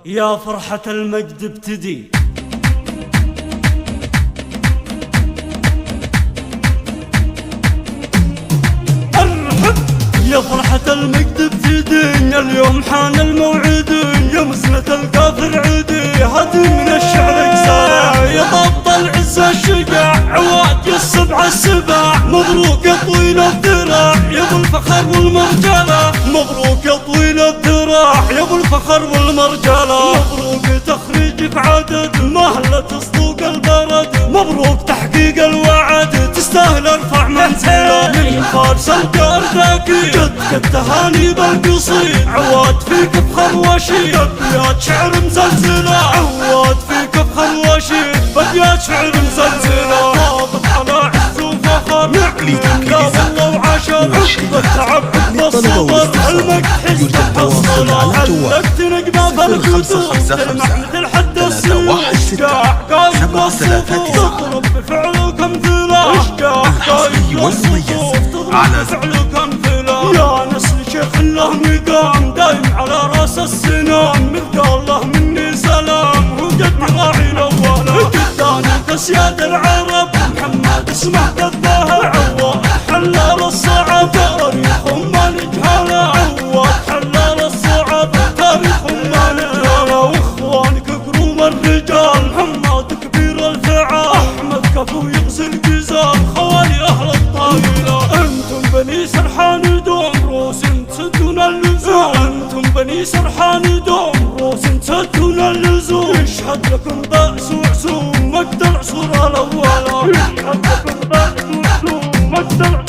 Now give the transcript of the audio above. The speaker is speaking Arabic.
يا فرحة المجد ابتدي يا فرحة المجد ابتدي اليوم حان الموعد يا مسنة الكافر عيدي هدي من الشعر اجزاء يا ضبط العزة الشجاع عواد يا السبع السباع مبروك يا طويل الذراع يا ابو الفخر والمرجلة مبروك يا طويل الذراع يا ابو الفخر والمرجلة مبروك تخريجك عدد مهلة صدوق البرد مبروك تحقيق الوعد تستاهل ارفع منزلة من فارس الجار ذاكي جدك التهاني بالقصيد عواد فيك بخر وشيد ابيات شعر مزلزلة عواد فيك بخر وشيد ابيات شعر مزلزلة ضابط على عز وفخر يا الله وعاشر عقب التعب عقب الصبر علمك حس الصلاة علقت نقبة بالخدود تلمح مثل حد السيوف اشجاع قايم بالصفوف تضرب بفعلك امثلة اشجاع قايم بالصفوف تضرب بفعلك امثلة يا نسل شيخ له مقام دايم على راس السنام مثل الله مني سلام وجد راعي الاول قدامي كسياد العرب محمد اسمه كالظاهر عواد حلال الصعب تاريخهم ما نجهله عواد حلال الصعب تاريخهم ما نجهله واخوانك كروم الرجال محمد كبير الفعال احمد كفو يغسل جزال خوالي اهل الطايله انتم بني سرحان دوم روس تسدون اللزوم انتم بني سرحان دوم روس تسدون اللزوم يشهد لكم بأس وعسوم مجد العصور الاولى يشهد لكم بأس وعسوم مجد العصور